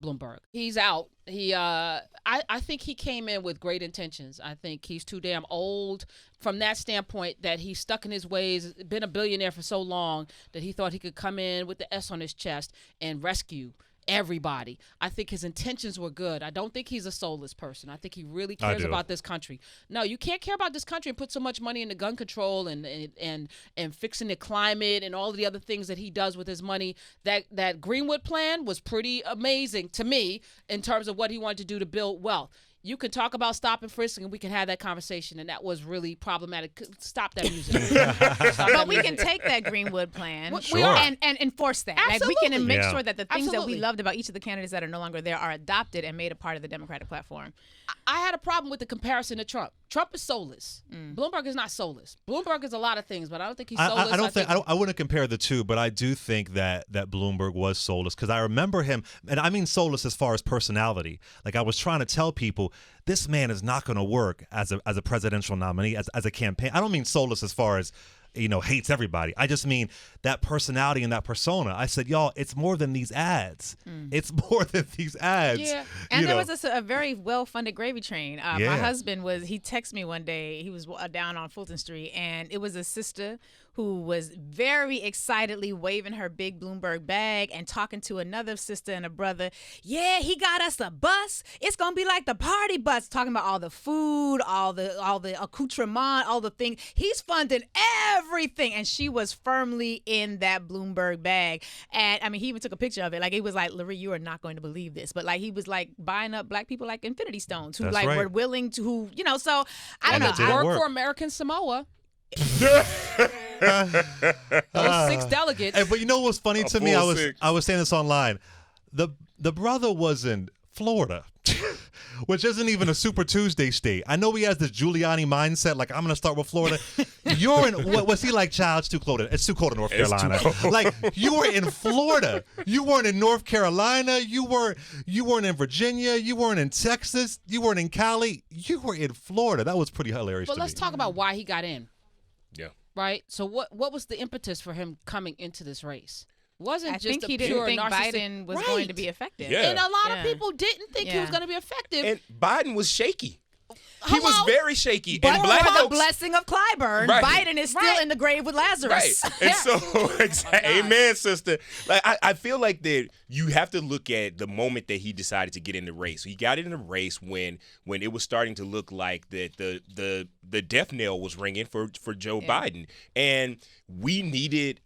Bloomberg. He's out. I think he came in with great intentions. I think he's too damn old from that standpoint that he's stuck in his ways, been a billionaire for so long that he thought he could come in with the S on his chest and rescue everybody. I think his intentions were good. I don't think he's a soulless person. I think he really cares about this country. No, you can't care about this country and put so much money into gun control and fixing the climate and all of the other things that he does with his money. That Greenwood plan was pretty amazing to me in terms of what he wanted to do to build wealth. You can talk about stop and frisk, and we can have that conversation, and that was really problematic. Stop that music. But we can take that Greenwood plan and enforce that. Absolutely. Like, we can make sure that the things that we loved about each of the candidates that are no longer there are adopted and made a part of the Democratic platform. I had a problem with the comparison to Trump. Trump is soulless. Bloomberg is not soulless. Bloomberg is a lot of things, but I don't think he's soulless. I wouldn't compare the two, but I do think that Bloomberg was soulless because I remember him, and I mean soulless as far as personality. Like, I was trying to tell people, this man is not going to work as a presidential nominee, as a campaign. I don't mean soulless as far as, hates everybody. I just mean that personality and that persona. I said, y'all, it's more than these ads. It's more than these ads. Yeah. And there was a very well-funded gravy train. My husband he texted me one day. He was down on Fulton Street, and it was a sister who was very excitedly waving her big Bloomberg bag and talking to another sister and a brother. Yeah, he got us a bus. It's going to be like the party bus, talking about all the food, all the accoutrement, all the things. He's funding everything. And she was firmly in that Bloomberg bag. And I mean, he even took a picture of it. Like, it was like, Lurie, you are not going to believe this. But like, he was like buying up black people like Infinity Stones who were willing to, so I don't know. Work for American Samoa. Those 6 delegates. But you know what's funny to me? I was saying this online. The brother was in Florida, which isn't even a Super Tuesday state. I know he has this Giuliani mindset, like, I'm going to start with Florida. You're in, was he like, child, it's too cold. It's too cold in North Carolina. Like, you were in Florida. You weren't in North Carolina. You weren't in Virginia. You weren't in Texas. You weren't in Cali. You were in Florida. That was pretty hilarious But to let's me. talk about why he got in. Yeah. Right? So what was the impetus for him coming into this race? I think he didn't think Biden was going to be effective. Yeah. And a lot of people didn't think he was going to be effective. And Biden was shaky. He was very shaky. But and black for the folks, blessing of Clyburn, Biden is still in the grave with Lazarus. Right. And so, amen, sister. Like, I feel like that you have to look at the moment that he decided to get in the race. He got in the race when it was starting to look like that the death knell was ringing for Joe Biden. And we needed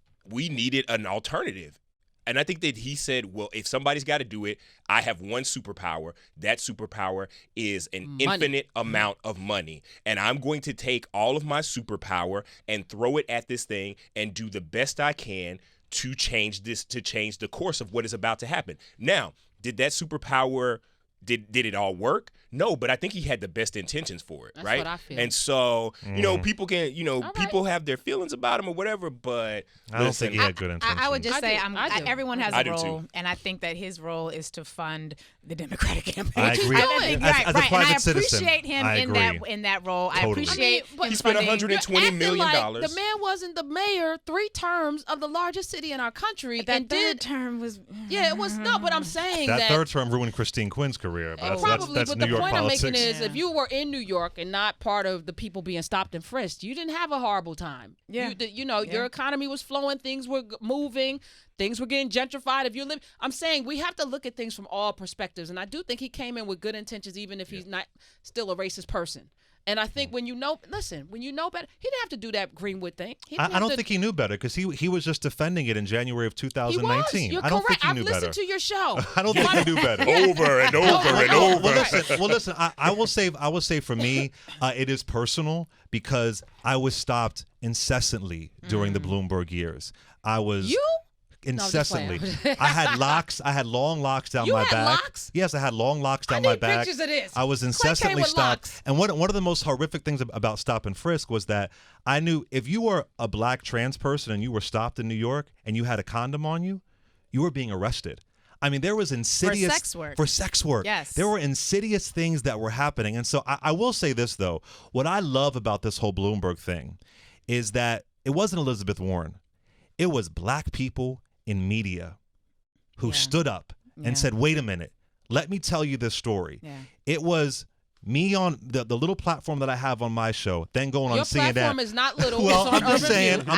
an alternative. And I think that he said, well, if somebody's got to do it, I have one superpower. That superpower is an infinite amount of money. And I'm going to take all of my superpower and throw it at this thing and do the best I can to change the course of what is about to happen. Now, did that superpower Did it all work? No, but I think he had the best intentions for it, That's right? what I feel. And so, people can, people have their feelings about him or whatever, but I don't think he had good intentions. I would just say everyone has a do role, too. and I think that his role is to fund the Democratic campaign. I agree. As a private and I citizen, appreciate him I agree. in that role. Totally. I appreciate him He spent funding. $120 million. Like the man wasn't the mayor 3 terms of the largest city in our country. That third term was. Yeah, it was no, but I'm saying that third term ruined Christine Quinn's career. But probably, that's but New the York point politics. I'm making is, if you were in New York and not part of the people being stopped and frisked, you didn't have a horrible time. Yeah. Your economy was flowing, things were moving, things were getting gentrified. If you live, I'm saying we have to look at things from all perspectives, and I do think he came in with good intentions, even if he's not still a racist person. And I think when you know better, he didn't have to do that Greenwood thing. I don't think he knew better because he was just defending it in January of 2019. You're I don't correct. think he knew better. I've listened to your show. I don't think he knew better. Over and over and over. Well, listen. I will say for me, it is personal because I was stopped incessantly during the Bloomberg years. I was incessantly. I had locks. I had long locks down my back. You had locks? Yes, I had long locks down I my need back. pictures of this. I was incessantly stopped. And one of the most horrific things about stop and frisk was that I knew if you were a black trans person and you were stopped in New York and you had a condom on you, you were being arrested. I mean, there was insidious for sex work. Yes, there were insidious things that were happening. And so I will say this though: what I love about this whole Bloomberg thing is that it wasn't Elizabeth Warren; it was black people in media who stood up and said, wait a minute, Let me tell you this story. Yeah. It was me on the little platform that I have on my show, then going on CNN. Your platform is not little. Well, it's on I'm just Urban saying. View.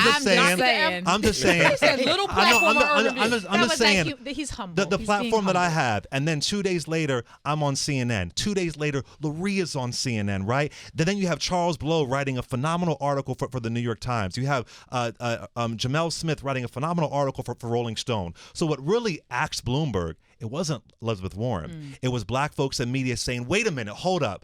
I'm just saying. He said little platform on Urban View. I'm just saying. Like he's humble. The He's platform that I humble. have, and then 2 days later, I'm on CNN. 2 days later, Lurie is on CNN, right? Then you have Charles Blow writing a phenomenal article for the New York Times. You have Jamel Smith writing a phenomenal article for Rolling Stone. So what really axed Bloomberg, it wasn't Elizabeth Warren. It was black folks in media saying, wait a minute, hold up.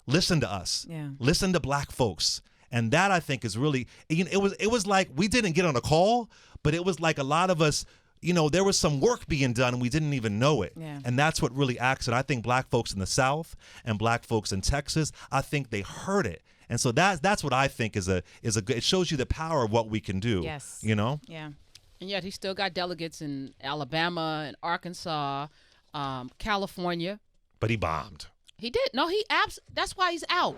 Listen to us. Yeah. Listen to black folks. And that, I think, is really, it was like we didn't get on a call, but it was like a lot of us, there was some work being done and we didn't even know it. Yeah. And that's what really acts it. I think black folks in the South and black folks in Texas, I think they heard it. And so that's what I think is a good, it shows you the power of what we can do. Yes. Yeah. And yet he still got delegates in Alabama and Arkansas, California. But he bombed. He did. No, that's why he's out.